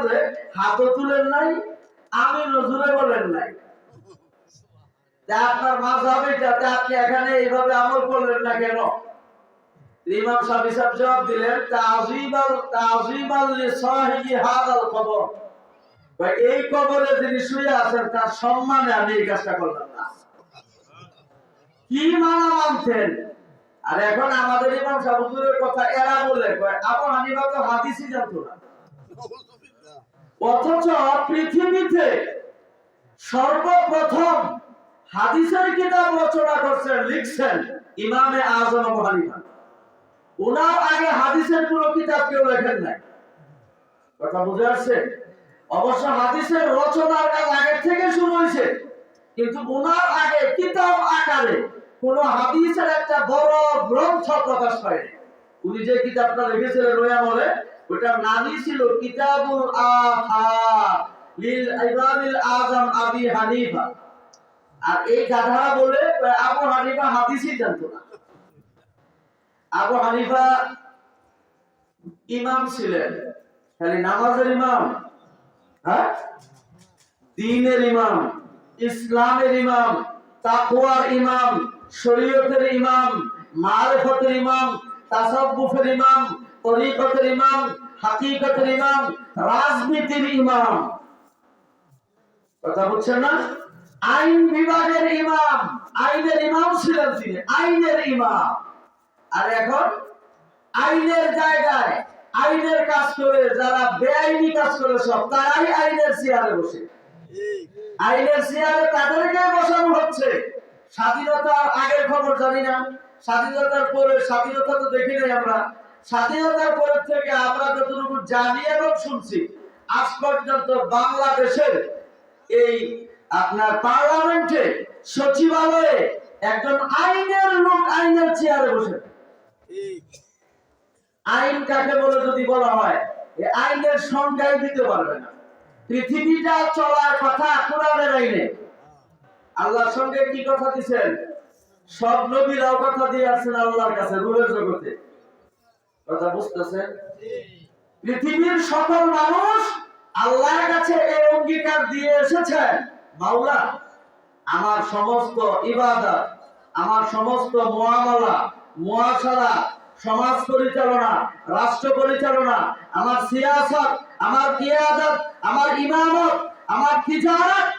নামাজে হাতও তুলেন নাই, আমি নজরে বলেন নাই। আপনার মাযহাব এটাতে আপনি এখানে এইভাবে আমল করলেন না কেন? ইমাম সাহেব জবাব দিলেন, তাযীবাল লিসাহিবি হাদাল কবর। ভাই, এই কবরে যিনি শুয়ে আছেন তার সম্মানে আমি এই কাজটা করলাম না। কি মানা মানতেন? আর এখন আমাদের ইমাম সাহেব হুজুরের কথা এরা বলে আবু হানিফা তো হাদিসই জানতো না। অথচ পৃথিবীতে সর্বপ্রথম হাদিসের কিতাব রচনা করছেন, লিখছেন ইমামে আযম আবু হানিফা। ওনার আগে হাদিসের কোনো কিতাব কেউ লেখেন নাই। কথা বুঝে আসছে? অবশ্য হাদিসের রচনার কাজ আগের থেকে শুরু হয়েছে, কিন্তু ওনার আগে কিতাব আকারে কোন হাদিসের একটা বড় গ্রন্থ প্রকাশ পায়নি। উনি যে কিতাবটা লিখেছিলেন রোয়া বলে, ওটার নামই ছিল কিতাবুল আহাদ লিল ইমামিল আযম আবি হানিফা। আর এই গাধারা বলে আবু হানিফা হাদিসই জানতো না। আবু হানিফা ইমাম ছিলেন, খালি নামাজের ইমাম, হ্যাঁ, দ্বীনের ইমাম, ইসলামের ইমাম, তাকওয়ার ইমাম, শরীয়তের ইমাম, মারিফতের ইমাম, তাসাব্বুফের ইমাম, তরিকতের ইমাম, হাকিকতের ইমাম, রাজনীতির ইমাম। কথা বুঝছেন না? আইন বিভাগের ইমাম, আইনের ইমাম ছিলেন তিনি, আইনের ইমাম। আর এখন আইনের জায়গায় আইনের কাজ করে যারা বেআইনি কাজ করে সব তারাই আইনের চেয়ারে বসে। আইনের চেয়ারে তাদেরকে বসানো হচ্ছে। স্বাধীনতার আগের খবর জানি না, স্বাধীনতার পরে, স্বাধীনতা তো দেখি নাই আমরা, স্বাধীনতার পরের থেকে আমরা যতটুকু জানি এবং শুনছি, আজ পর্যন্ত বাংলাদেশের এই আপনার পার্লামেন্টে, সচিবালয়ে একজন আইনের লোক আইনের চেয়ারে বসে। আইন কাকে বলে যদি বলা হয়, এই আইনের সংজ্ঞাই দিতে পারবে না। পৃথিবীটা চলার কথা কোরআনের আইনে। আল্লাহর সঙ্গে কি কথা দিয়েছেন? সব নবীরাও কথা দিয়ে আসছেন আল্লাহর কাছে, রূহের জগতে। কথা বুঝতেছেন? পৃথিবীর সকল মানুষ আল্লাহর কাছে এই অঙ্গীকার দিয়ে এসেছেন, মাওলা আমার সমস্ত ইবাদত, আমার সমস্ত মুআমালা, মুআশারা, সমাজ পরিচালনা, রাষ্ট্র পরিচালনা, আমার সিয়াসত, আমার কিয়াদত, আমার ইমামত, আমার তিজারত,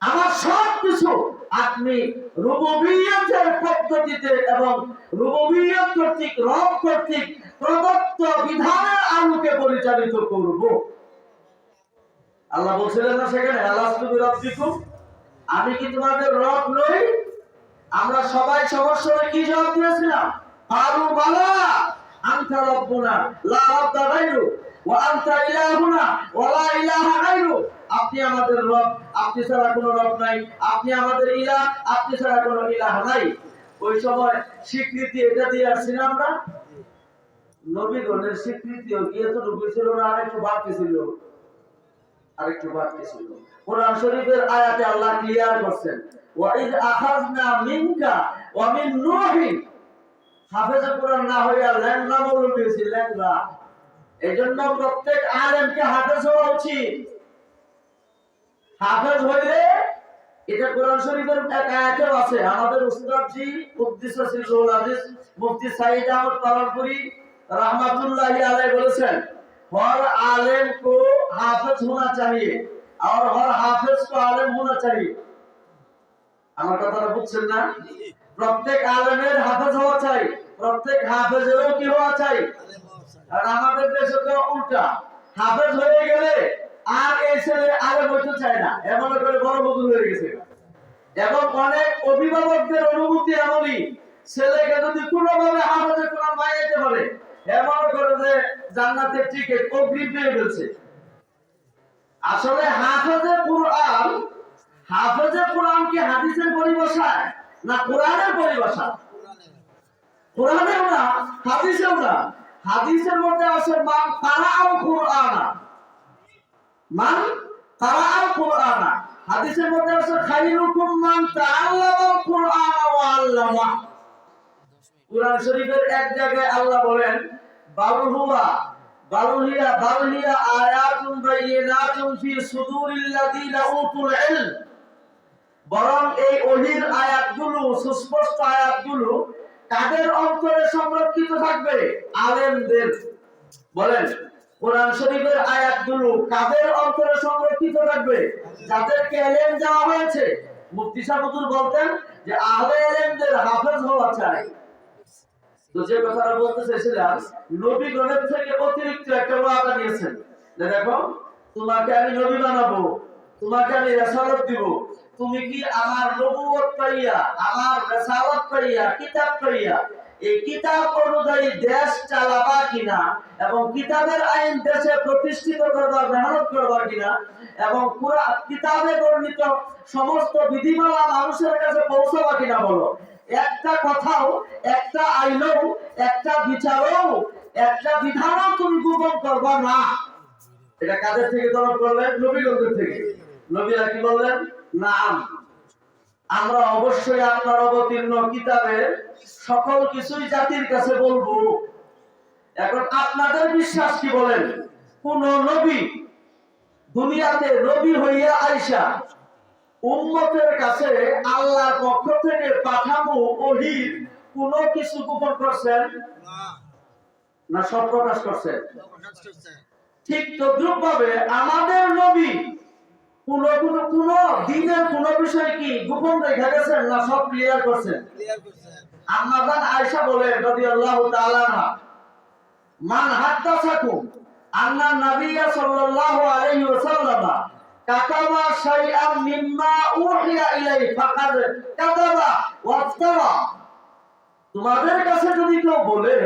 আমার সবকিছু আপনি রুবুবিয়তের পদ্ধতিতে এবং রুবুবিয়ত কর্তৃক, রব কর্তৃক প্রদত্ত বিধানের আলোকে পরিচালিত করব। আল্লাহ বলছিলেন না সেখানে, আলাস্তু বিরাব্বিকুম, আমি কি তোমাদের রব নই? আমরা সবাই সমস্যায় কি জবাব দিয়েছিলাম? কালু বালা আনতা রাব্বুনা লা রাব্বা গায়রু ওয়া আনতা ইলাহুনা ওয়া লা ইলাহা গায়রু। আপনি আমাদের রব, আপনি ছাড়া কোনো রব নাই, আপনি আমাদের ইলাহ, আপনি ছাড়া কোনো ইলাহ নাই। ওই সময় স্বীকৃতি এটা দিয়ে আসছিলাম আমরা। নবীগণের স্বীকৃতিও গিয়ে তো ঢুকেছিল না, আরেকটু বাড়তি ছিল, আরেকটু বাড়তি ছিল। কোরআন শরীফের আয়াতে আল্লাহ ক্লিয়ার করছেন, ওয়াইদ আখাযনা মিনকা ওয়া মিন নূহিন। হাফেজে কোরআন না হইয়া ল্যাংড়া মৌলবি হইছে, ল্যাংড়া। এজন্য প্রত্যেক আলেমকে হাফেজ হওয়া উচিত। হাফেজ হইলে, এটা কোরআন শরীফের এক আয়াতেও আছে। আমাদের উস্তাদজি কুদ্দিস সিররুল আজিজ মুফতি সাইদ আহমদ পালনপুরি रहमतुल्लाहि अलैहि বলেছেন, हर आलिम को हाफिज होना चाहिए और हर हाफिज को आलिम होना चाहिए। আমার কথাটা বুঝছেন না? প্রত্যেক আলেমের হাফেজ হওয়া চাই, প্রত্যেক হাফেজেরও কি হওয়া চাই। আর আমাদের দেশে তো উল্টা, হাফেজ হয়ে গেলে আর এই ছেলে আলেম হইতে চায় না, এমন করে বড় বদল হয়ে গেছে। এবং অনেক অভিভাবকদের অনুভূতি এমনই, ছেলেকে যদি কোনোভাবে হাফেজে কোরআন বানাইতে পারে, এমন করে যে জান্নাতের টিকিট অগ্রিম পেয়ে ফেলছে। আসলে হাফেজে কোরআন, হাফেজে কোরআন কি হাদিসের পরিভাষা না কোরআনের পরিভাষা? কোরআনেও না, হাদিসেও না। হাদিসের মধ্যে আছে মান কারাআল কুরআনা, মান কারাআল কুরআনা। হাদিসের মধ্যে আছে খায়রুকুম মান তাআল্লামাল কুরআনা ওয়া আল্লামা। কুরআন শরীফের এক জায়গায় আল্লাহ বলেন বাল হুয়া বালহিয়া আয়াতুন বাইয়িনাতুন ফি সুদুরিল্লাযিনা উতুল ইলম, বরং এই ওহীর আয়াতগুলো, সুস্পষ্ট আয়াতগুলো কাদের অন্তরে সংরক্ষিত থাকবে? আলেমদের। বলেন, কোরআন শরীফের আয়াতগুলো কাদের অন্তরে সংরক্ষিত থাকবে? যাদেরকে ইলম দেওয়া হয়েছে। মুফতি সাহেব হুজুর বলতেন যে আহলে ইলমদের হাফেজ হওয়া চাই। তো যে কথাটা বলতে চাইছিলাম, নবী গণের থেকে অতিরিক্ত একটা ওয়াদা নিয়েছেন যে দেখো, তোমাকে আমি নবী বানাবো, তোমাকে আমি রিসালাত দিব, তুমি কি আমার নবুয়ত পাইয়া, আমার রিসালাত পাইয়া, কিতাব পাইয়া এই কিতাব অনুযায়ী দেশ চালাবা কিনা, এবং কিতাবের আইন দেশে প্রতিষ্ঠিত করবার মেহনত করবা কিনা, এবং পুরো কিতাবে বর্ণিত সমস্ত বিধিমালা মানুষের কাছে পৌঁছাবা কিনা। বলো, একটা কথাও, একটা আইনও, একটা বিচারও, একটা বিধানও তুমি গোপন করবা না। এটা কাদের থেকে তলব করলেন? নবীগণের থেকে। নবীরা কি বললেন? না, আমরা অবশ্যই আপনার অবতীর্ণ কিতাবের সকল কিছুই জাতির কাছে বলবো। এখন আপনাদের বিশ্বাস কি? বলেন, কোন নবী দুনিয়াতে নবী হইয়া আইসা উম্মতের কাছে আল্লাহর পক্ষ থেকে পাঠানো ওহীর কোন কিছু গোপন করছেন না সব প্রকাশ করছেন? ঠিক তদ্রুপ ভাবে আমাদের নবী কোন দিনের কোন বিষয় কি গোপন রেখে গেছেন না সব ক্লিয়ার করছেন? আম্মাজান আয়েশা বলেন রাদিয়াল্লাহু তাআলা আনহা, মান হাদাসাকুম আন্না নবিয়্য সাল্লাল্লাহু আলাইহি ওয়াসাল্লাম কাতাবা শাইআম মিম্মা উহিয়া ইলাইহি ফাকাদ কাযাবা ওয়াফতারা। তোমাদের কাছে যদি কেউ বলে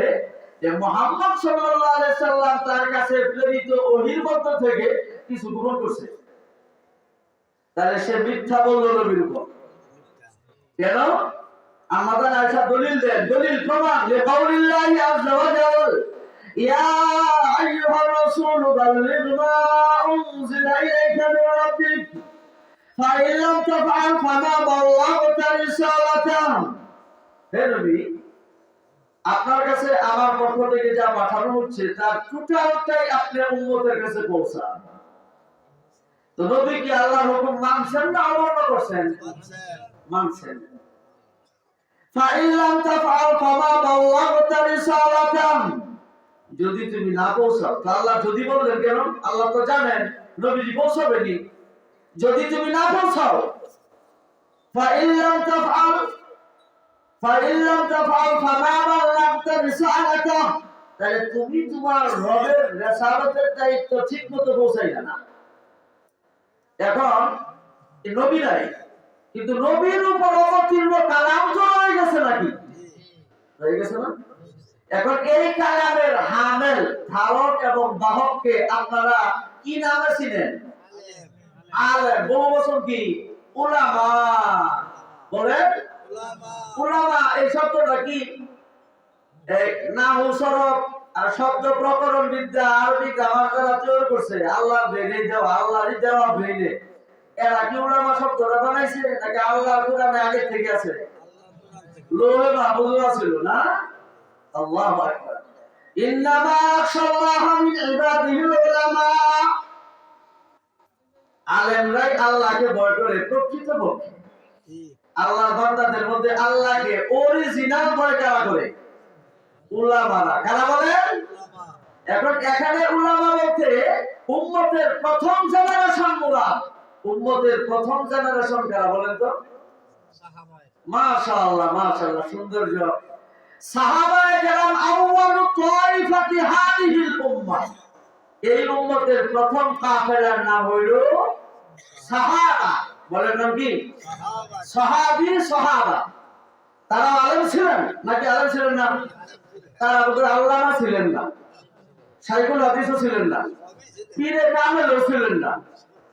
যে মুহাম্মদ সাল্লাল্লাহু আলাইহি সাল্লাম তার কাছে প্রেরিত ওহীর মধ্য থেকে কিছু গোপন করছে, তাহলে সে মিথ্যা বলল নবীর উপর। কেন? আমাদের আয়েশা দলিল দেন, দলিল প্রমাণ লিকাউলিল্লাহি আযজা ওয়া জাল, ইয়া আইয়ুহার রাসূল বাল্লিগ মা উনজিলা ইলাইকা মির রাব্বিক ফাইন লাম তাফআল ফামা বাল্লাগতা রিসালাতাহ। হে নবী, আপনার কাছে আমার পক্ষ থেকে যা পাঠানো হচ্ছে তার টোটালটাই আপনার উম্মতের কাছে পৌঁছান। তো নবী কি আল্লাহর হুকুম মানছেন না অমান্য করছেন? মানছেন। ফাইলাম তাফআল ফামা বাল্লাগতা রিসালাতাম, যদি তুমি না পৌঁছাও, আল্লাহ যদি বললেন কেন? আল্লাহ তো জানেন নবীজি পৌঁছাবেনি। যদি তুমি না পৌঁছাও, ফাইলাম তাফআল ফামা বাল্লাগতা রিসালাতাম, তাহলে তুমি তোমার রবের রিসালাতের দায়িত্ব ঠিকমতো পৌঁছাইলা না। এখন নবী নাই, কিন্তু নবীর উপর অবতীর্ণ কালাম তো হয়ে গেছে নাকি? হয়ে গেছে না? এখন এই কালামের হামেল, ধারক এবং বাহককে আপনারা কি নামে চিনেন? আলেম। বহু বচন কি? উলামা। বলেন, উলামা। এই শব্দটা কি? নাহু, সরফ আর শব্দ প্রকরণ বিদ্যা, আরবি গ্রামার যারা তৈরি করছে, আল্লাহ ভেঙে দেওয়া, আল্লাহরই দেওয়া ভেঙে, এরা কি উলামা শব্দটা বানাইছে নাকি আল্লাহর কোরআনে আগে থেকে আছে? লোহে মাহফুজ ছিল না? আল্লাহু আকবার। ইন্নামা আখশাল্লাহা মিন ইবাদিহিল উলামা। আলেমরাই আল্লাহকে ভয় করে প্রকৃতপক্ষে। আল্লাহর বান্দাদের মধ্যে আল্লাহকে অরিজিনাল ভয় কারা করে? উলামারা। কারা বলেন? এখন এখানে উলামা বলতে উম্মতের প্রথম জেনারেশন মুরাদ। উম্মতের প্রথম জেনারেশন কারা বলেন তো? সাহাবায়ে। মাশাআল্লাহ, মাশাআল্লাহ, সুন্দর জবাব। সাহাবায়ে কেরাম আউয়ালু তাইফাতি হাদিহিল উম্মাহ। এই উম্মতের প্রথম কাফেলার নাম হইল সাহাবা। বলেন নাম কি? সাহাবা। সাহাবী, সাহাবা। তারা আলেম ছিলেন নাকি আলেম ছিলেন না? তারা আল্লামা ছিলেন না, শাইখুল হাদিসও ছিলেন না, পীরে কামেলও ছিলেন না।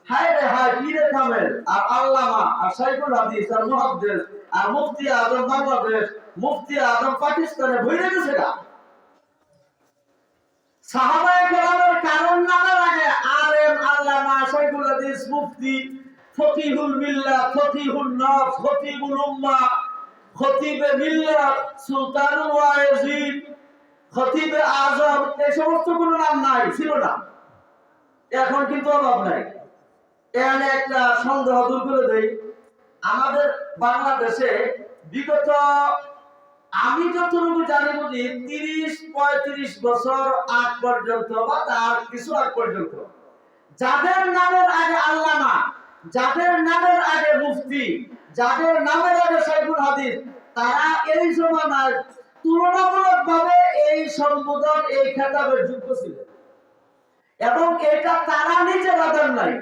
হায় রে হায়, পীরে কামেল আর আল্লামা আর শাইখুল হাদিস আর মুহাদ্দিস আর মুফতি আজম বাংলাদেশ, মুফতি আজম পাকিস্তানে ভরে গেছে গা। সাহাবায়ে কেরামের কারণ নামের আগে আলেম, আল্লামা, শাইখুল হাদিস, মুফতি, ফকিহুল মিল্লাহ, ফকিহুল নফস, খতিবুল উম্মাহ, খতিবে মিল্লাহ, সুলতানুল ওয়াইজিদ, খতিবে আজম, এই সমস্ত কোনো নাম নাই, ছিল না। এখন কিন্তু অভাব নাই। এখানে একটা সন্দেহ দূর করে দেই, আমাদের বাংলাদেশে বিগত আমি যতটুকু জানি বুঝি 30-35 বছর আগ পর্যন্ত বা তার কিছু আগ পর্যন্ত যাদের নামের আগে আল্লামা, যাদের নামের আগে মুফতি, যাদের নামের আগে শাইখুল হাদিস, তারা এই জমানায় তুলনামূলকভাবে এই সম্বোধন, এই খেতাবের যোগ্য ছিলেন। এবং এটা তারা নিজেরা দেন নাই,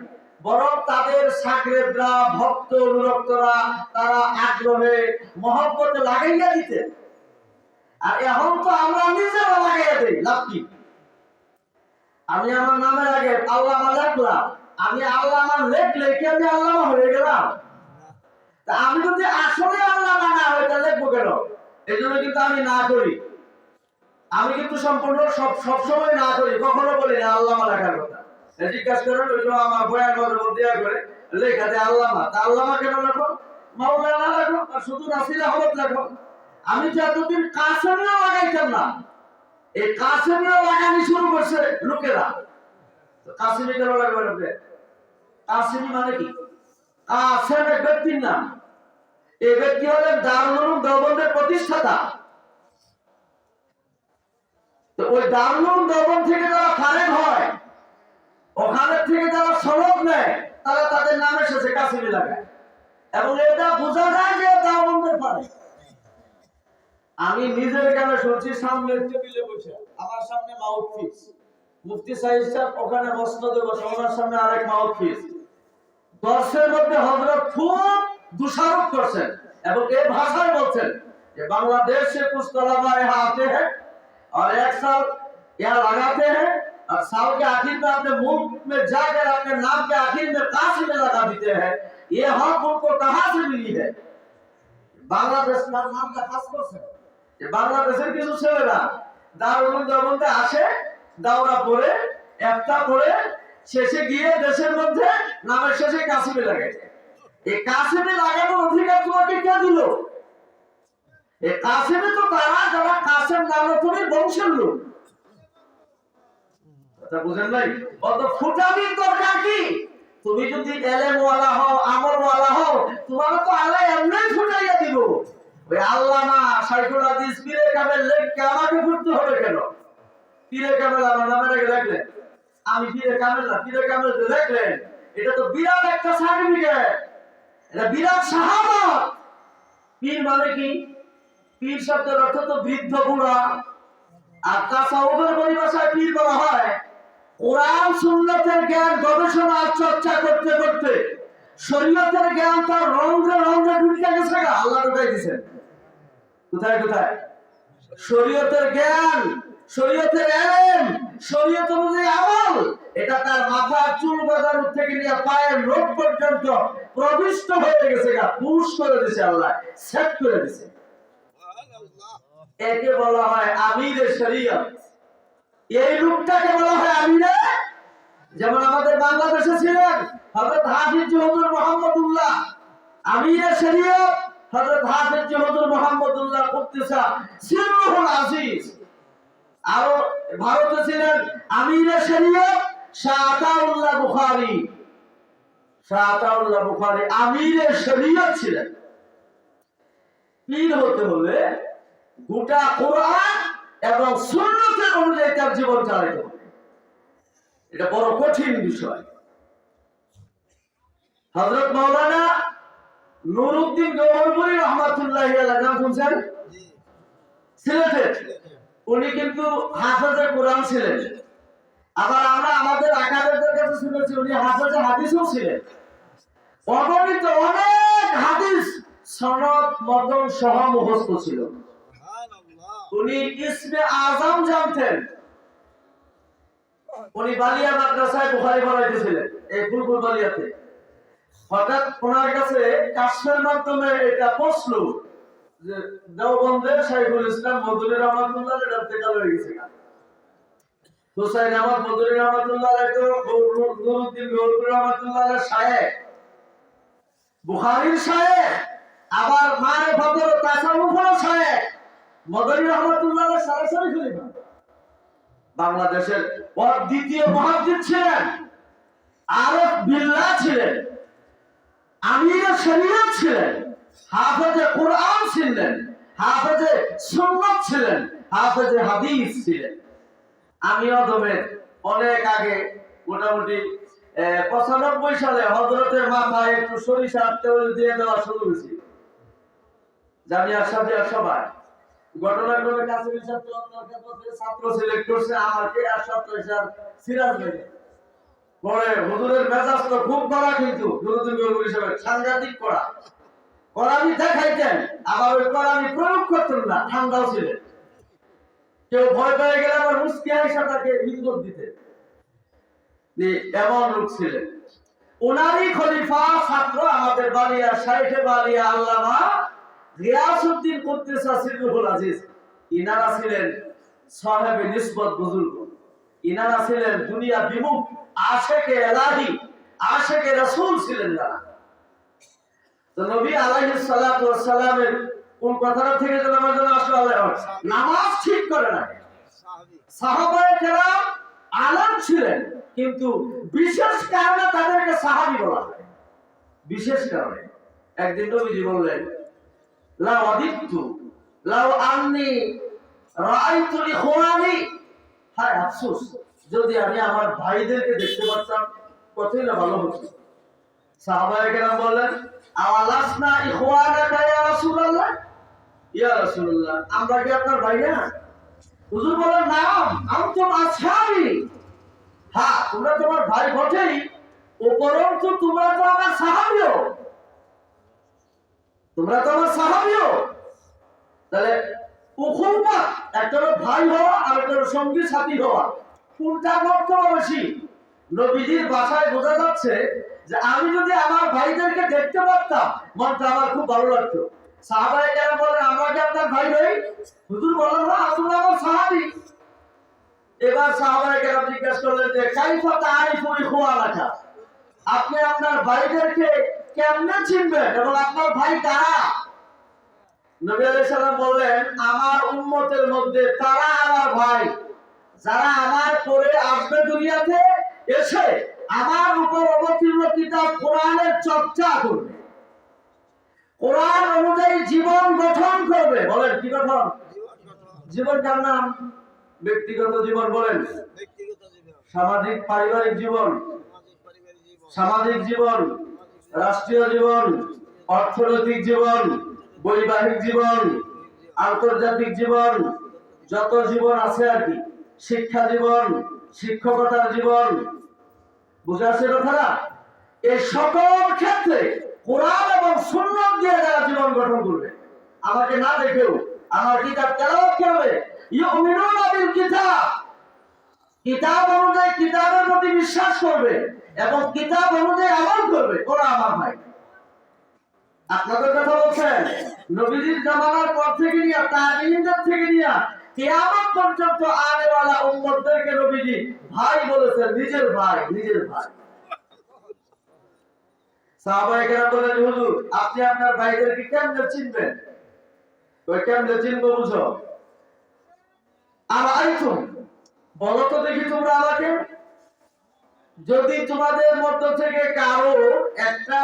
বরং তাদের শাগরেদরা, ভক্ত অনুরক্তরা তারা আগ্রহে মহব্বতে লাগাইয়া দিতেন। আর এখন তো আমরা নিজেরা লাগাইয়া দিই, লাভ কি? আমি আমার নামের আগে আল্লামা লেখলাম, আমি আল্লামা লেখলে কি আমি আল্লামা হয়ে গেলাম? তা আমি যদি আসলে আল্লামা না হই তাহলে লিখবো কেন? এই জন্য কিন্তু আমি না করি। আমি কিন্তু সম্পূর্ণ সবসময় না করি, কখনো বলি না আল্লামা লেখার কথা। জিজ্ঞাসা করেন ওই সময় আমার বয়ান মধ্যে করে লেখা দেয় আল্লামা। তা আল্লামা কেন লেখো? মাওলানা লেখো, আর শুধু নাসির আহমদ লেখো। আমি যে এতদিন কাসেমিও লাগাইতাম না, এই কাসেমিও লাগানি শুরু করছে লোকেরা। কাসেমি কেন লাগবে? কাসেমি মানে কি? কাসেম এক ব্যক্তির নাম। এই ব্যক্তি হলেন দারুল উলুম দেওবন্দের প্রতিষ্ঠাতা। তো ওই দারুল উলুম দেওবন্দ থেকে যারা ফারেগ হয়, ওখানে থেকে যারা সনদ নেয়, তারা তাদের নামের শেষে কাসেমি লাগায়, এবং এটা বোঝা যায় যে দেওবন্দের ফারেগ। আমি নিজের কানে শুনছি, সামনে টেবিলে বসে, আমার সামনে মাউথপিস মুফতি সাহেব সাহেব, ওখানে মসনদে বসে, ওনার সামনে আরেক মাউথপিস। দর্শের মধ্যে হযরত খুব দোষারোপ করছেন এবং এই ভাষায় বলছেন যে बांग्लादेश से कुछ तलबा यहाँ आते हैं और एक साल यहाँ लगाते हैं और साल के आखिर में अपने मुल्क में जाकर अपने नाम के आखिर में कासिम लगा देते हैं। ये हक उनको कहाँ से मिली है? बांग्लादेश का नाम का खास করছে যে বাংলাদেশের কিছু ছেলেরা দারুল উলুম দেওবন্দে আসে, দাওরা পড়ে, একটা পড়ে, শেষে গিয়ে দেশের মধ্যে নামের শেষে কাসিমে লাগায়। এই কাসিমে লাগানোর অধিকার তোমাকে কে দিল? এই কাসিমে তো তারা যারা কাসেম নামে বংশের লোক। কথা বুঝেন নাই? অত ফুটানির দরকার কি? তুমি যদি এলেম ওয়ালা হও, আমল ওয়ালা হও, তোমার তো আল্লাহ এমনি ফুটাইয়া দিব। ওই আল্লামা শাইখুল হাদিস পীরে কামেল লেখকে আমাকে ফুটতে হবে কেন? পীরে কামেল আমার নামের আগে রাখলেন, আমি পীরে কামেল না, পীরে কামেল লেখলেন, এটা তো বিরাট একটা সার্টিফিকেট, এটা বিরাট শাহাদাত। পীর মানে কি? পীর শব্দের অর্থ তো বৃদ্ধ বুড়া। আর তাসাউফের পরিভাষায় পীর বলা হয় কোরআন সুন্নাতের জ্ঞান গবেষণা চর্চা করতে করতে শরীয়তের জ্ঞান তার রঙে রঙে ঢুকে গেছে, আল্লাহ ঢুকাই দিয়েছেন। কোথায় কোথায়? শরীয়তের জ্ঞান, শরীয়তের ইলম, শরীয়ত অনুযায়ী আমল, এটা তার মাথার চুল গজানোর থেকে নিয়ে পায়ের নখ পর্যন্ত প্রবিষ্ট হয়ে গেছে, পুশ করে দিয়েছে আল্লাহ, সেট করে দিয়েছে। একে বলা হয় আমিরে শরীয়ত। এই লোকটাকে বলা হয় আমিরে। যেমন আমাদের বাংলাদেশে ছিলেন হযরত হাফিজ হুজুর মুহাম্মদুল্লাহ, আমিরে শরীয়ত হযরত হাফিজ হুজুর মুহাম্মদুল্লাহ কুদ্দুসা সিররুল আজিজ। আর ভারতে ছিলেন আমিরে শরীয়ত শাহ আতাউল্লাহ বুখারী। শাহ আতাউল্লাহ বুখারী আমিরে শরীয়ত ছিলেন। পীর হতে হলে গোটা কোরআন এবং সুন্নাতের অনুযায়ী তার জীবন চালাতে হবে। এটা বড় কঠিন বিষয়। হযরত মাওলানা নুরউদ্দিন গৌহরপুরী রাহমাতুল্লাহি আলাইহি নাম শুনছেন? সিলেটের। উনি কিন্তু হাফেজে কোরআন ছিলেন। আবার আমরা আমাদের আকাবেরদের কাছে শুনেছি উনি হাফেজে হাদিসও ছিলেন। অগণিত অনেক হাদিস সনদ মতন সহ মুখস্থ ছিল। উনি ইসমে আজম জানতেন। উনি বালিয়া মাদ্রাসায় বুখারী পড়াইতেছিলেন, এই ফুলপুর বালিয়াতে। হঠাৎ ওনার কাছে কাশফের মাধ্যমে এটা পৌঁছল যে দেওবন্দের শাইখুল ইসলাম মদনী রহমাতুল্লাহ এর ইন্তেকাল হয়ে গেছে। হুসাইন আহমদ মদনী রহমাতুল্লাহ তো নুরউদ্দিন গৌহরপুরী রহমাতুল্লাহ শায়েখ, বুখারীর শায়েখ, আবার মারিফাতের তাসাউফের শায়েখ, মদনী রহমাতুল্লাহ সরাসরি খলিফা। বাংলাদেশের দ্বিতীয় মুহাদ্দিস ছিলেন, আরেফ বিল্লাহ ছিলেন, আমির শরীয়ত ছিলেন, হাফেজে কোরআন ছিলেন, হাফেজে সুন্নাত ছিলেন, হাফেজে হাদিস ছিলেন। আমি অদমের অনেক আগে মোটামুটি 95 সালে হযরতের মাথায় একটু সরিষার তেল দিয়ে দেওয়া শুরু হয়েছে জামিয়ার সাথে সবাই। ঘটনাক্রমে কাসিম ছাত্র সিলেক্ট করছে আমাকে আর সত্তর সিরাজ ভাই। পরে হুজুরের মেজাজ তো খুব কড়া, কিন্তু নুরুদ্দিন গঙ্গুহি সাহেব সাংঘাতিক কড়া। কড়ামি দেখাইতেন, আবার ওই কড়ামি প্রয়োগ করতেন না, ঠান্ডাও ছিলেন। কেউ ভয় পেয়ে গেলে আবার মুস্কি আইসা তাকে ইঙ্গিত দিতেন। এমন লোক ছিলেন। ওনারই খলিফা ছাত্র আমাদের বালিয়া শাইখে বালিয়া আল্লামা গিয়াসউদ্দিন কুদ্দুস সিররুল আজিজ। ইনারা ছিলেন সাহেবে নিসবত বুজুর্গ। ইনারা ছিলেন দুনিয়া বিমুখ আশিকে ইলাহি, আশিকে রাসূল ছিলেন না। তো নবী আলাইহিস সালাতু ওয়াস সালামের কোন কথাটা থেকে যেন আমার জন্য আসলে নামাজ ঠিক করে না। সাহাবায়ে কেরাম আলেম ছিলেন, কিন্তু বিশেষ কারণে তাদেরকে সাহাবী বলা হয়। বিশেষ কারণে একদিন নবীজি বললেন, লা ওয়াদিতু লাউ আন্নী রাআইতু ইখওয়ানি, হায় আফসোস যদি আমি আমার ভাইদেরকে দেখতে পারতাম কতই না ভালো হতো। সাহাবায়ে কেরাম বললেন, আওয়ালাসনা ইখওয়ানাকা ইয়া রাসূলুল্লাহ, ইয়া রাসূলুল্লাহ আমরা কি আপনার ভাই না? হুজুর বলেন, নাম আনতুম আসহাবী, হ্যাঁ তোমরা তোমার ভাই বটেই, উপরন্তু তোমরা তো আমার সাহাবীও, তোমরা তো আমার সাহাবীও। তাহলে উখুওয়া একটা হলো ভাই হওয়া আর একটা হলো সঙ্গী সাথী হওয়া, কোনটা বর্তমান বেশি? নবীজির ভাষায় বোঝা যাচ্ছে যে আমি যদি আমার ভাইদেরকে দেখতে পারতাম মনটা আমার খুব ভালো লাগতো। সাহাবায়ে কেরাম বলেন, আমরা কি আপনার ভাই নই? হুজুর বলেন, না আপনি আমার সাহাবী। এবার সাহাবায়ে কেরাম জিজ্ঞাসা করলেন যে কাইফা তাআরিফু ইখওয়ানাকা, আপনি আপনার ভাইদেরকে কেমনে চিনবেন এবং আপনার ভাই কারা? নবী আলাইহিস সালাম বললেন, আমার উম্মতের মধ্যে তারা আমার ভাই যারা আমার পরে আসবে, দুনিয়াতে এসে আমার উপর অবতীর্ণ কিতাব কোরআনের চর্চা করবে, কোরআন অনুযায়ী জীবন গঠন করবে। বলেন কি গঠন? জীবন কার নাম? ব্যক্তিগত জীবন বলেন, সামাজিক পারিবারিক জীবন, সামাজিক জীবন, রাষ্ট্রীয় জীবন, অর্থনৈতিক জীবন, বৈবাহিক জীবন, আন্তর্জাতিক জীবন, যত জীবন আছে আর কি, শিক্ষা জীবন, শিক্ষকতার জীবন, বুঝাচ্ছে কথাটা? এই সকল ক্ষেত্রে কোরআন এবং সুন্নাত দিয়ে যারা জীবন গঠন করবে, আমাকে না দেখেও আমার কিতাব তেলাওয়াত করবে, ইউমিনুনা বিল কিতাব, কিতাব অনুযায়ী কিতাবের প্রতি বিশ্বাস করবে এবং কিতাব অনুযায়ী আমল করবে, ওরা আমার ভাই। আপনাদের কথা বলছেন, নবীজির জামানার পর থেকে নিয়ে তাবিঈনদের থেকে নিয়ে কিয়ামত পর্যন্ত আনেওয়ালা উম্মতদেরকে নবীজি ভাই বলেছেন, নিজের ভাই, নিজের ভাই। সাহাবায়ে কেরাম বলেন, হুজুর আপনি আপনার ভাইদেরকে কেমনে চিনবেন? ওই কেমনে চিনবো বুঝো? আর আইতুম, বলো তো দেখি তোমরা আমাকে, যদি তোমাদের মধ্য থেকে কারো একটা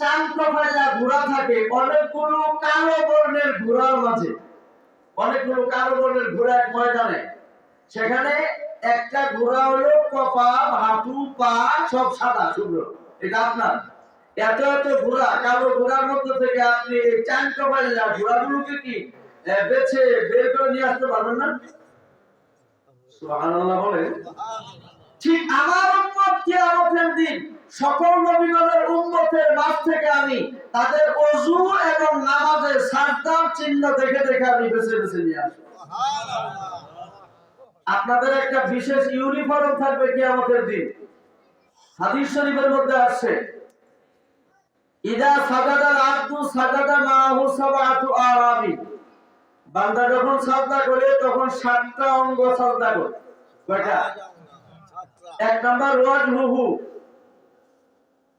চাঁদপালা ঘোড়া থাকে, অনেকগুলো কালো বর্ণের ঘোড়ার মাঝে, অনেকগুলো কালো বর্ণের ঘোড়া এক ময়দানে, সেখানে একটা ঘোড়া হলো কপাল, হাঁটু, পা সব সাদা শুভ্র, এটা আপনার। এত এত ঘোড়া, কালো ঘোড়ার মধ্যে থেকে আপনি চাঁদপালা ঘোড়াগুলোকে কি বেছে বের করে নিয়ে আসতে পারবেন না? সুবহানাল্লাহ বলেন। ঠিক আমার উম্মত কিয়ামতের দিন সকল নবীগণের উম্মতের মাঝ থেকে আমি তাদের ওযু এবং নামাজের সাজদার চিহ্ন দেখে দেখে আমি বেছে বেছে নিয়ে আসব। সুবহানাল্লাহ। আপনাদের একটা বিশেষ ইউনিফর্ম থাকবে কিয়ামতের দিন। হাদিস শরীফের মধ্যে আছে, ইদা সাজাদাল আবদু সাজাদা মাহু সাবআতু আরাবি, বান্দা যখন সাজদা করে তখন 7টা অঙ্গ সাজদা করে। কয়টা? এক নাম্বার ওয়াজহুহু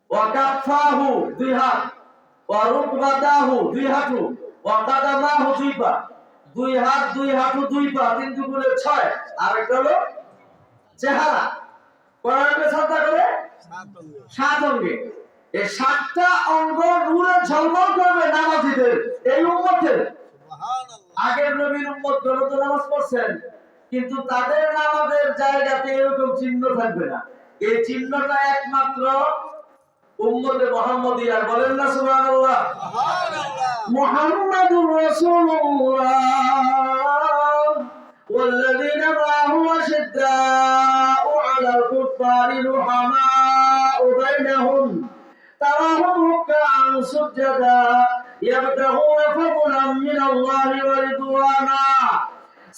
ওয়া কাফাহু, দুই হাত, ওয়া রুকবাতাহু, দুই হাঁটু, ওয়া কাদামাহু, দুই পা, দুই হাত, দুই হাঁটু, দুই পা, 3 দুগুণে 6, আর একটা হলো চেহারা কয় অঙ্গে শ্রদ্ধা করে? 7 অঙ্গে। এই 7টা অঙ্গ নূরে ঝলমল করবে নামাজীদের, এই উম্মতের। আগের নবীর উম্মত গুলো তো নামাজ পড়ছেন, কিন্তু তাদের নামাজের জায়গাতে এরকম চিহ্ন থাকবে না। এই চিহ্নটা একমাত্র উম্মতে মুহাম্মদিয়ার। বলেন না সুবহানাল্লাহ। মুহাম্মাদুর রাসূলুল্লাহ ওয়াল্লাযীনা মা'আহু আশিদ্দাউ আলাল কুফারি রুহামাউ বাইনাহুম তারাহুম রুকআন সুজদা ইয়াবতাগুনা ফাদলাম মিনাল্লাহি ওয়া রিদওয়ানা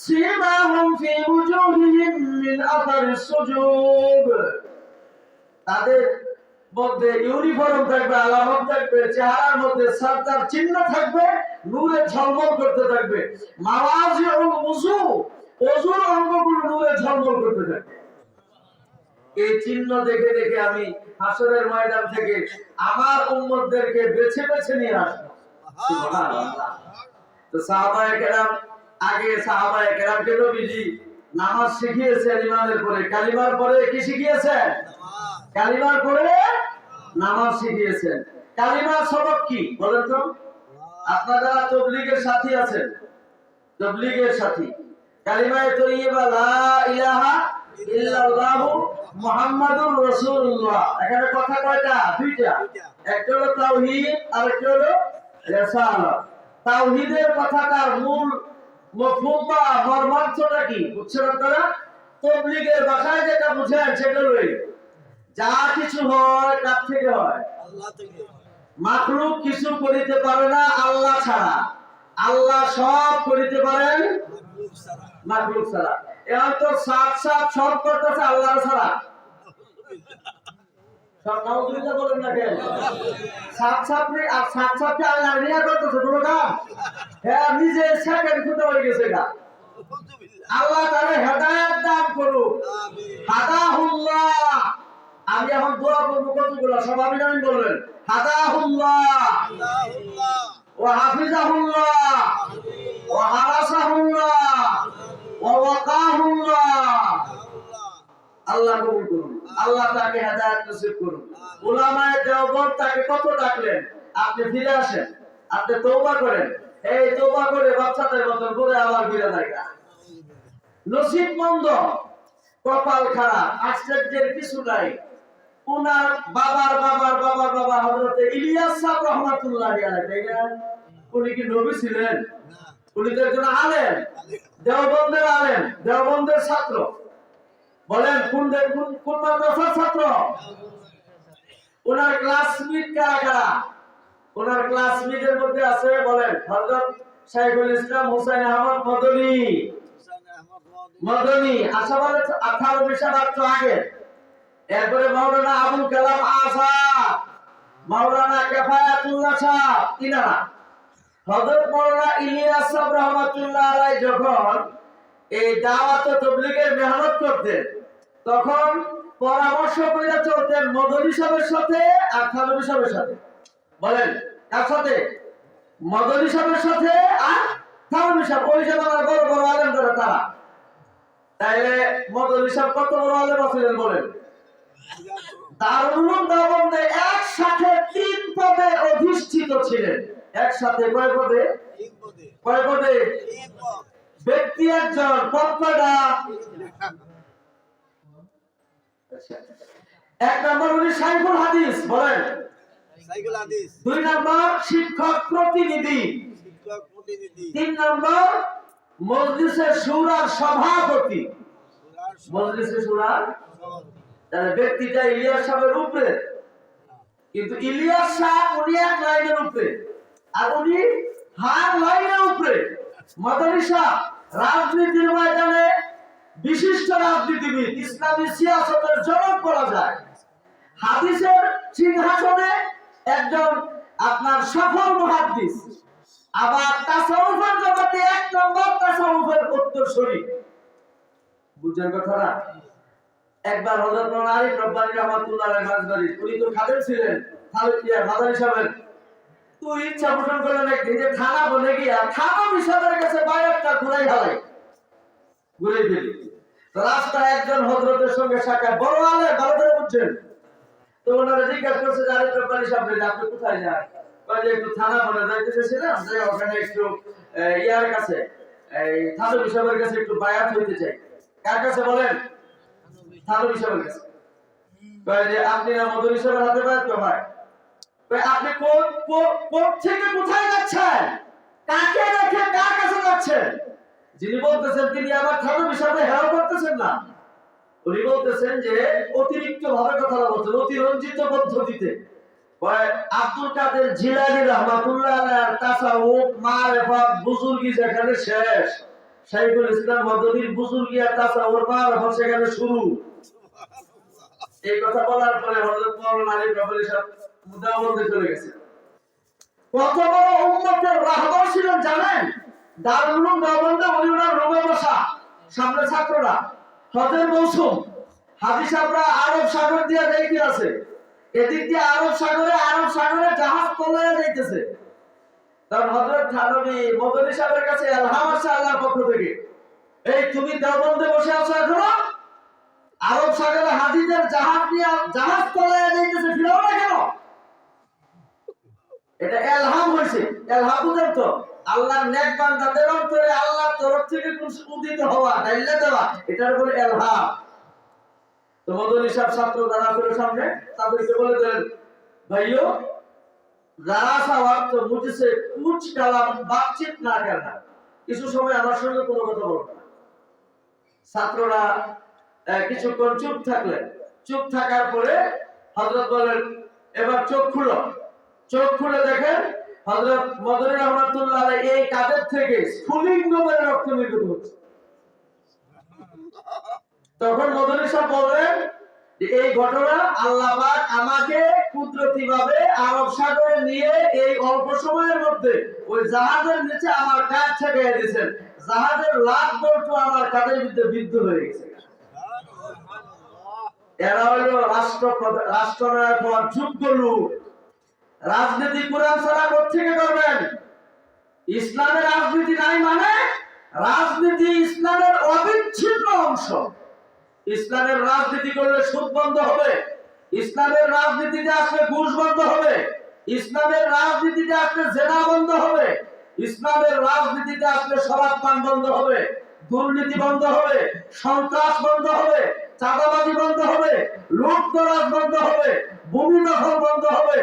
সীমাহুম ফী ওজুহিহিম মিন আথারিস সুজুদ। তাদের মধ্যে ইউনিফর্ম থাকবে, আলামত থাকবে, চেহারার মধ্যে সাজদার চিহ্ন থাকবে, নূরে ঝলমল করতে থাকবে। মাওয়াজিউল ওযু, ওযুর অঙ্গগুলো নূরে ঝলমল করতে থাকবে। এই চিহ্ন দেখে দেখে আমি হাসরের ময়দান থেকে আমার উম্মতদেরকে বেছে বেছে নিয়ে আসবো। সুবহানাল্লাহ। তো সাহাবায়ে কেরাম, আগে সাহাবায়ে কেরামকে নবীজি নামাজ শিখিয়েছেন ইমানের পরে, কালিমার পরে কি শিখিয়েছেন? কালিমার পরে নামাজ শিখিয়েছেন। কালিমার সবক কি বলেন তো? আপনারা তাবলীগের সাথী আছেন, তাবলীগের সাথী, কালিমায়ে তাইয়্যিবা লা ইলাহা ইল্লাল্লাহু মুহাম্মাদুর রাসূলুল্লাহ। এখানে কথা কয়টা? 2টা। একটা হলো তাওহীদ আর একটা হলো রিসালাত। তাওহীদের কথাটার মূল মফহুম বা মর্মার্থটা কি বুঝছেন আপনারা? তাবলীগের ভাষায় যেটা বুঝেন সেটা হলো যা কিছু হয় কার থেকে হয়? আল্লাহ থেকে। মাখলুক কিছু করিতে পারে না আল্লাহ ছাড়া, আল্লাহ সব করিতে পারেন মাখলুক ছাড়া। এখন তো সাত সাত সব করতেছে আল্লাহ ছাড়া। সব নাউজুবিল্লাহ বলেন না কেন? সাত সাতরে আর সাত সাতকে আল্লাহ নিয়ে করতেছে কোনো কাম? হ্যাঁ, নিজে সেকেন্ড খুঁজে হয়ে গেছে গা। আল্লাহ তাআলা হেদায়েত দান করুক। হাদাহুল্লাহ। আমি এখন দোয়া করব কতগুলো, সব আমি জানেন বলবেন। হাদাহুল্লাহ ওয়া হাফিজাহুল্লাহ ওয়া হারাসাহুল্লাহ ওয়া ওয়াকাহুল্লাহ। আল্লাহ কবুল করুন, আল্লাহ তাকে হেদায়েত নসিব করুন। উলামায়ে দেওবন্দ তাকে কত ডাকলেন, আপনি ফিরে আসেন, আপনি তওবা করেন। এই তওবা করে বাচ্চাদের মতন করে আবার ফিরে যায়গা। নসিব মন্দ, কপাল খারাপ, আশ্চর্যের কিছু নাই। উনার বাবার বাবার বাবার বাবা হযরত ইলিয়াস সাহেব রাহমাতুল্লাহি আলাইহি, তাই না? উনি কি নবী ছিলেন? উনি তো একজন আলেম, দেওবন্দের আলেম, দেওবন্দের ছাত্র। বলেন কোন মাদ্রাসার ছাত্র? উনার ক্লাসমেট কারা কারা? উনার ক্লাসমেটের মধ্যে আছে বলেন হযরত শাইখুল ইসলাম হুসাইন আহমদ মদনী। মদনী আশাবাদে 18 বছর আগে। এরপরে মাওলানা আবুল কালাম আজাদ, মাওলানা কিফায়াতুল্লাহ সাহেব, তিনারা। হযরত মাওলানা ইলিয়াস সাহেব রাহমাতুল্লাহ আলাইহি যখন এই দাওয়াত ও তাবলীগের মেহনত করতেন, তখন পরামর্শ করে চলতেন মদনী সাহেবের সাথে আর থানভী সাহেবের সাথে। বলেন কার সাথে? মদনী সাহেবের সাথে আর থানভী সাহেব। ওই জামানার বড় বড় আলেম যারা তারা। তাইলে মদনী সাহেব কত বড় আলেম ছিলেন বলেন? দারুল উলুম দেওবন্দে একসাথে 3 পদে অধিষ্ঠিত ছিলেন। একসাথে কয় পদে? 3 পদে। কয় পদে? 3 পদ। ব্যক্তি একজন, পদ কয়টা? এক নম্বর উনি শাইখুল হাদিস, বলেন শাইখুল হাদিস। 2 নম্বর শিক্ষক প্রতিনিধি। শিক্ষক প্রতিনিধি। 3 নম্বর মজলিসে শুরার সভাপতি। মজলিসে শুরার সভাপতি। তাহলে ব্যক্তিটা ইলিয়াস সাহেবের উপরে, কিন্তু ইলিয়াস সাহেব উনি এক লাইনের উপরে আর উনি হার লাইনের উপরে। মদনী সাহেব রাজনীতির ময়দানে বিশিষ্ট রাজনীতিবিদ, ইসলামী সিয়াসতের জনক বলা যায়। হাদিসের সিংহাসনে একজন আপনার সফল মুহাদ্দিস, আবার তাসাউফের জগতে 1 নম্বর তাসাউফের উত্তরসূরি। বুঝার কথা না? একবার হযরত মাওলানা আরিফ রব্বানী রাহমাতুল্লাহ আলাইহি রাজবাড়ী, উনি তো খাদেম ছিলেন মাদানী সাহেবের। তো ইচ্ছা পোষণ করলেন একদিন যে থানা বলে গিয়া থানা বিশালের কাছে বায়াতটা ঘুরাই ফেলি। তো রাস্তায় একজন হযরতের সঙ্গে সাক্ষাৎ, বড় আলেম, ভালো করে বুঝছেন। তো ওনারা জিজ্ঞাসা করছে যে আরে ব্যাপারী সাহেব আপনি কোথায় যান? কয় যে একটু থানা বলে যাইতেছিলাম, যে ওখানে একটু ইয়ার কাছে এই থানবী সাহেবের কাছে একটু বায়াত হইতে চাই। কার কাছে বলেন? থানবী সাহেবের কাছে। কয় যে আপনি না মদনী সাহেবের হাতে বায়াত কয়? কয় আপনি কোন থেকে কোথায় যাচ্ছেন? কাকে রেখে কার কাছে যাচ্ছেন? যিনি বলতেছেন তিনি আবার থানবী সাহেব হেও করতেছেন না। উনি বলতেছেন যে অতিরিক্ত ভাবে কথা বলছেন, অতিরঞ্জিত পদ্ধতিতে। আব্দুল কাদের জিলানী রাহমাতুল্লাহ আলাইহির তাসাউফ মারিফাত বুজুর্গি যেখানে শেষ, শাইখুল ইসলাম মদনীর বুজুর্গি আর তাসাউফ মারিফাত সেখানে শুরু। এই কথা বলার পরে হযরত মাওলানা আলী ব্রাহ্মণী সাহেব মুদাওয়াতে চলে গেছে। কত বড় উম্মতের রাহবার ছিলেন জানেন? দারুল উলুম দেওবন্দে উনি ওনার রুমে বসা, সামনে ছাত্ররা, হজের মৌসুম, হাজী সাহেবরা আরব সাগর দিয়ে যাইতে আছে, এদিক দিয়ে আরব সাগরে জাহাজ তলায় যাইতেছে। তখন হযরত থানবী মদনী সাহেবের কাছে ইলহাম আসে আল্লাহর পক্ষ থেকে, এই তুমি দেওবন্দে বসে আছো এখনো, আরব সাগরে হাজীদের জাহাজ তলায় যাইতেছে, ফিরাও না কেন? এটা ইলহাম হইছে। ইলহাম বুঝেন তো? আল্লাহর নেক বান্দাদের অন্তরে আল্লাহর তরফ থেকে উদিত হওয়া, ডাইলা দেওয়া, এটার উপরে ইলহাম। তো মদনী সাহেব ছাত্র যারা ছিল সামনে, তাদেরকে বলে দেন, ভাইও যারা সওয়াব তো মুঝসে কুছ কালাম বাতচিত না করনা, কিছু সময় আমার সঙ্গে কোনো কথা বলবে না। ছাত্ররা কিছুক্ষণ চুপ থাকলেন। চুপ থাকার পরে হযরত বলেন, এবার চোখ খুলো। চোখ খুলে দেখেন হযরত মদনী রাহমাতুল্লাহ আলাইহি এই কাদের থেকে স্ফুলিঙ্গ বলে রক্ত নির্গত হচ্ছে। তখন মদনী সাহেব বললেন যে এই ঘটনা আল্লাহ পাক আমাকে কুদরতিভাবে আরব সাগরে নিয়ে এই অল্প সময়ের মধ্যে ওই জাহাজের নিচে আমার কাঁধ ঠেকিয়ে দিয়েছেন। জাহাজের লাখ বল্টু আমার কাঁধের ভিতরে বিদ্ধ হয়ে গেছে। এরা হলো রাষ্ট্রনায়ক হওয়ার যোগ্য লোক। রাজনীতি কোরআন ছাড়া কোত্থেকে করবেন? ইসলামের রাজনীতি নাই মানে রাজনীতি ইসলামের অবিচ্ছিন্ন অংশ। ইসলামের রাজনীতি করলে সুদ বন্ধ হবে, ইসলামের রাজনীতিতে আসলে ঘুষ বন্ধ হবে, ইসলামের রাজনীতিতে আসলে জেনা বন্ধ হবে, ইসলামের রাজনীতিতে আসলে শরাবপান বন্ধ হবে, দুর্নীতি বন্ধ হবে, সন্ত্রাস বন্ধ হবে, চাঁদাবাজি বন্ধ হবে, লুটতরাজ বন্ধ হবে, ভূমি দখল বন্ধ হবে,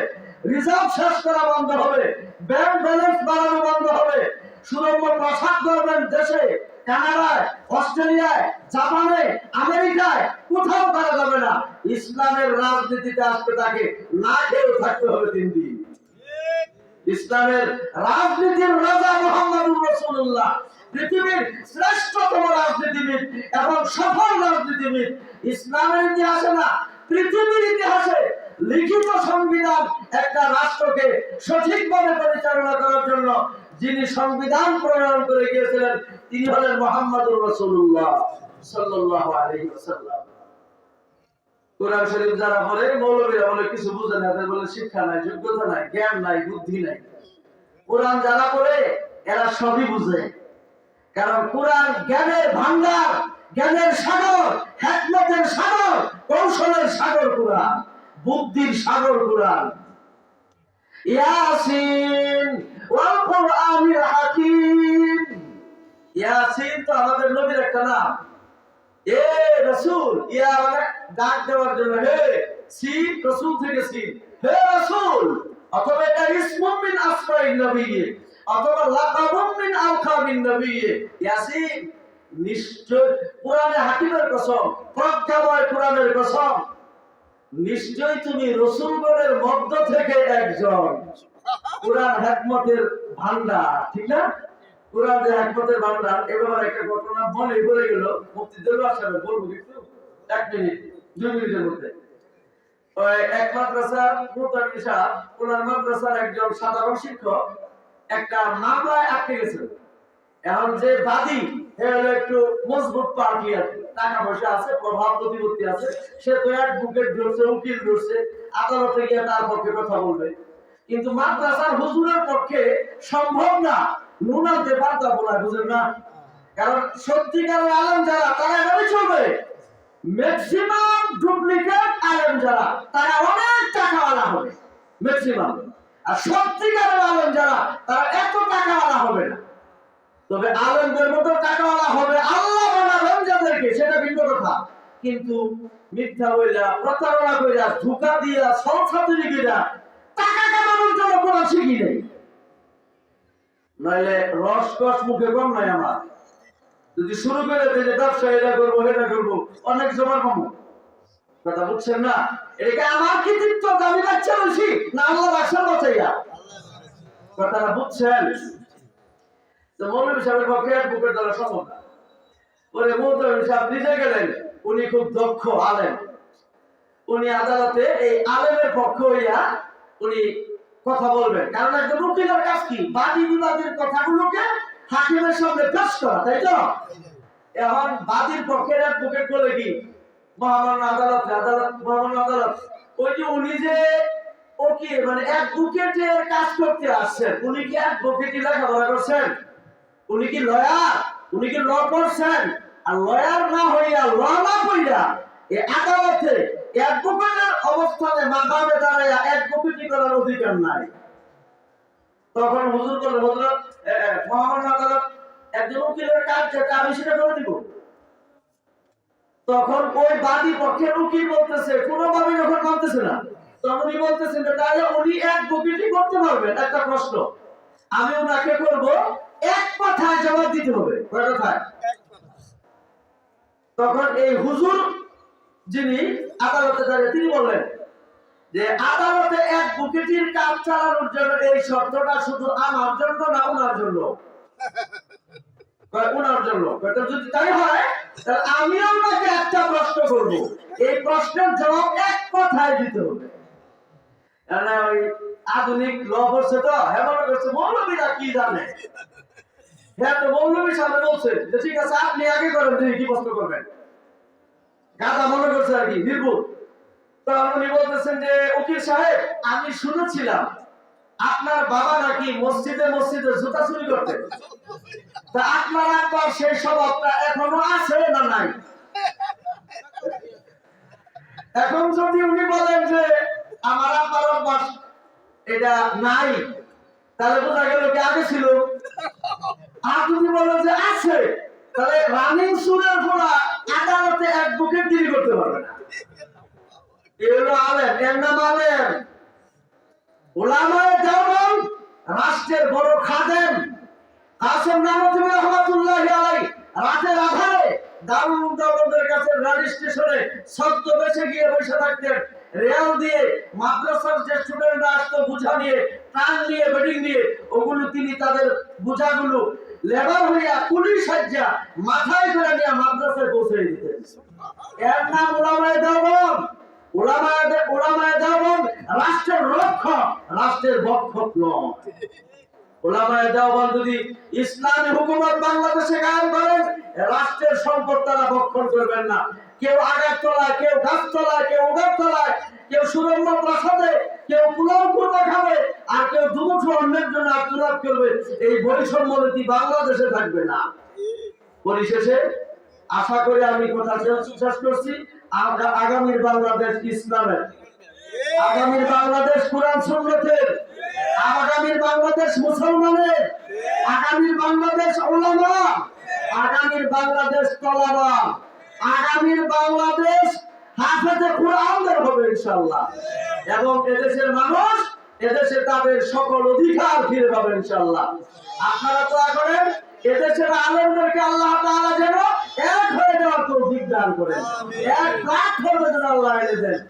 রিজার্ভ শেষ করা বন্ধ হবে, ব্যাংক ব্যালেন্স বাড়ানো বন্ধ হবে, সুরম্য প্রসাদ করবেন দেশে, কানাডায়, অস্ট্রেলিয়ায়, জাপানে, আমেরিকায় কোথাও করা যাবে না। ইসলামের রাজনীতিতে আসতে তাকে না খেয়েও থাকতে হবে 3 দিন। ইসলামের রাজনীতির রাজা মুহাম্মদুর রাসূলুল্লাহ, পৃথিবীর শ্রেষ্ঠতম রাজনীতিবিদ এবং সফল রাজনীতিবিদ। ইসলামের ইতিহাসে না, পৃথিবীর ইতিহাসে লিখিত সংবিধান একটা রাষ্ট্রকে সঠিকভাবে পরিচালনা করার জন্য যিনি সংবিধান প্রণয়ন করে গিয়েছিলেন তিনি হলেন মুহাম্মদুর রাসূলুল্লাহ সাল্লাল্লাহু আলাইহি ওয়াসাল্লাম। কোরআন শরীফ যারা পড়ে মৌলবীরা বলে কিছু বুঝে না, তাদের বলে শিক্ষা নাই, যোগ্যতা নাই, জ্ঞান নাই, বুদ্ধি নাই। কোরআন যারা পড়ে এরা সবই বুঝে, কারণ কোরআন জ্ঞানের ভান্ডার, জ্ঞানের সাগর, হিকমতের সাগর, কৌশলের সাগর কোরআন, বুদ্ধির সাগর কোরআন। ইয়াসিন ওয়াল কুরআনিল হাকীম। ইয়াসিন তো আমাদের নবীর একটা নাম। এ রাসূল, ইয়া মানে ডাক দেওয়ার জন্য, হে সিন, রাসূল থেকে সিন, হে রাসূল, অথবা এটা ইসমুম মিন আসমাইন নবিয়্যি, অথবা লাকাবুম মিন আলকাবিন নবিয়্যি। ইয়াসিন নিশ্চয়, কোরআনে হাকিমের কসম, প্রজ্ঞাময় কোরআনের কসম, নিশ্চয় তুমি রাসূলগণের মধ্য থেকে একজন। কোরআন হিকমতের ভান্ডার, ঠিক না? কোরআন যে হিকমতের ভান্ডার। এবার একটা ঘটনা মনে পড়ে গেল, মুফতি দেলোয়ার সাহেব বলবো কিন্তু 1 মিনিট 2 মিনিটের মধ্যে। ওই এক মাদ্রাসার মুতাব্বির সাহেব, ওনার মাদ্রাসার একজন সাধারণ শিক্ষক একটা মামলায় আটকে গেছিল। এখন যে বাদী সে হলো একটু মজবুত পার্টি আছে, টাকা পয়সা আছে, প্রভাব প্রতিপত্তি আছে, সে তো অ্যাডভোকেট ধরছে, উকিল ধরছে, আদালতে গিয়ে তার পক্ষে কথা বলবে। কিন্তু মাদ্রাসার হুজুরের পক্ষে সম্ভব না, নুনাতে বার্তা বলা, বুঝেন না? কারণ সত্যিকারের আলেম যারা তারা এভাবে চলবে। ম্যাক্সিমাম ডুপ্লিকেট আলেম যারা তারা অনেক টাকাওয়ালা হবে ম্যাক্সিমাম, আর সত্যিকারের আলেম যারা তারা এত টাকাওয়ালা হবে না। তবে আলেমদের মতো টাকাওয়ালা হবে আল্লাহ বানাবেন যাদেরকে, সেটা ভিন্ন কথা। কিন্তু মিথ্যা বইলা, প্রতারণা কইরা, ধোঁকা দিয়া, সলসাতুরি কইরা টাকা কামানোর জন্য কোন শিখি নেই। নাইলে রসকস মুখে কম নাই আমার। যদি শুরু করে দিই যে ব্যবসা এটা করবো এটা করবো, অনেক জমা কমো। কথা বুঝছেন না? এটা আমার কৃতিত্ব, আমি বাচ্চা বলছি না আল্লাহ বাচ্চা বাঁচাইয়া? কথাটা বুঝছেন? তো মৌলভী সাহেবের পক্ষে বুকের দ্বারা সম্ভব না। ওরে মৌলভী সাহেব নিজে গেলেন, উনি খুব দক্ষ আলেম। উনি আদালতে এই আলেমের পক্ষ হইয়া উনি কথা বলবেন। কারণ একজন উকিলের কাজ কি? বাদী বিবাদের কথাগুলোকে হাকিমের সামনে পেশ করা, তাই তো? এখন বাদীর পক্ষের অ্যাডভোকেট বলে কি মহামান্য আদালত, মহামান্য আদালত, ওই যে উনি যে ওকে মানে অ্যাডভোকেটের কাজ করতে আসছেন, উনি কি অ্যাডভোকেটই লেখাপড়া করছেন? উনি কি লয়ার? উনি কি ল পড়ছেন? আর লয়ার না হইয়া, ল না পড়িয়া এই আদালতে অ্যাডভোকেটের অবস্থানে মাকামে দাঁড়াইয়া অ্যাডভোকেটি করার অধিকার নাই। তখন হুজুর বলে, হযরত মহামান্য আদালত, একজন উকিলের কাজ যেটা আমি সেটা করে দিব। তখন ওই বাদী পক্ষের উকিল বলতেছে, কোনোভাবে যখন মানতেছে না, তখন উনি বলতেছেন যে তাহলে উনি অ্যাডভোকেটি করতে পারবেন। একটা প্রশ্ন আমি ওনাকে করব, এক কথায় জবাব দিতে হবে। কয় কথায়? তখন এই হুজুর যিনি আদালতে দাঁড়িয়ে তিনি বললেন যে আদালতে অ্যাডভোকেটির কাজ চালানোর জন্য এই শর্তটা শুধু আমার জন্য না ওনার জন্য? ওনার জন্য। যদি তাই হয় তাহলে আমিও ওনাকে একটা প্রশ্ন করব, এই প্রশ্নের জবাব এক কথায় দিতে হবে। ওই আধুনিক ল পড়ছে তো, হেমন করছে মৌলবীরা কি জানে। হ্যাঁ, তো মৌলবী সামনে বলছে যে ঠিক আছে আপনি আগে করেন, তিনি কি প্রশ্ন করবেন। গাধা মনে করছে আর কি, নির্ভুল। তখন উনি বলতেছেন যে উকিল সাহেব, আমি শুনেছিলাম আপনার বাবা নাকি মসজিদে মসজিদে জুতা চুরি করতেন, তা আপনার আব্বার সেই স্বভাবটা এখনো আছে না নাই? এখন যদি উনি বলেন যে আমার আব্বার অভ্যাস এটা নাই, তাহলে বোঝা গেল কি আগে ছিল। আর যদি বলেন যে আছে, তাহলে রানিং সুরের ফোলা আদালতে অ্যাডভোকেট গিরি করতে পারবে না। এগুলো আলেম, এর নাম আলেম। উলামায়ে দেওবন্দ রাষ্ট্রের বড় খাদেম কাসেম নানতুবি রাহমাতুল্লাহি আলাইহি রাতের আধারে দারুল উলুম দেওবন্দের কাছে রেল স্টেশনে সদ্য বেঁচে গিয়ে বসে থাকতেন। রেল দিয়ে মাদ্রাসার যে স্টুডেন্টরা আসতো বুঝা নিয়ে, ট্রান নিয়ে, বেডিং নিয়ে, ওগুলো তিনি তাদের বুঝাগুলো লেবার হইয়া পুলিশ সাজ্জা মাথায় করে নিয়ে মাদ্রাসায় পৌঁছে দিতেন। এর নাম উলামায়ে দেওবন্দ। উলামায়ে দেওবন্দ রাষ্ট্রের রক্ষক, রাষ্ট্রের ভক্ষক নয়। উলামায়ে দেওবন্দ যদি ইসলামী হুকুমত বাংলাদেশে কায়েম করেন, রাষ্ট্রের সম্পদ তারা ভক্ষণ করবেন না। কেউ আগার তলায়, কেউ গাছ তলায়, কেউ উগার তলায়, কেউ সুরম্য প্রাসাদে, কেউ পুলাও কুরমা খাবে, আর কেউ দুমুঠো অন্যের জন্য আত্মনাদ করবে। এই বৈষম্য নীতি বাংলাদেশে থাকবে না। পরিশেষে আশা করি আমি কথা শেষ করছি, আগামীর বাংলাদেশ ইসলামের, আগামীর বাংলাদেশ কোরআন সুন্নতের, আগামীর বাংলাদেশ মুসলমানের, আগামীর বাংলাদেশ উলামা, আগামীর বাংলাদেশ তলাবা, আগামীর বাংলাদেশ হাফেজে কোরআনদের হবে ইনশাআল্লাহ। এবং এদেশের মানুষ এদেশে তাদের সকল অধিকার ফিরে পাবে ইনশাআল্লাহ। আপনারা দোয়া করেন এদেশের আলেমদেরকে আল্লাহ তাআলা যেন এক হয়ে যাওয়ার তৌফিক দান করেন, এক প্ল্যাটফর্মে যেন আল্লাহ এনে দেন।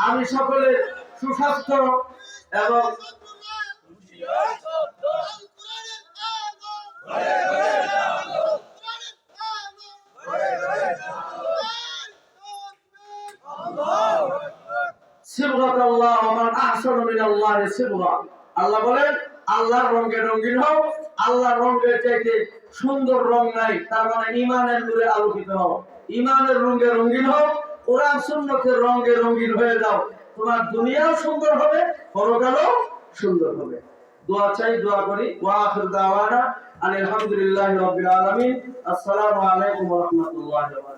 আমি সকলের সুস্বাস্থ্য এবং আল্লাহ বলেন আল্লাহর রঙে রঙিন হও, আল্লাহর রঙের চাইতে সুন্দর রং নাই। তার মানে ঈমানের নূরে আলোকিত হও, ঈমানের রঙে রঙিন হও, কোরআন সুন্নতের রঙে রঙিন হয়ে যাও। তোমার দুনিয়াও সুন্দর হবে, পরকালও সুন্দর হবে। দোয়া চাই, দোয়া করি। ওয়া আখিরু দাওয়ানা আলহামদুলিল্লাহি রাব্বিল আলামিন। আসসালামু আলাইকুম ওয়া রাহমাতুল্লাহি ওয়া বারাকাতুহু।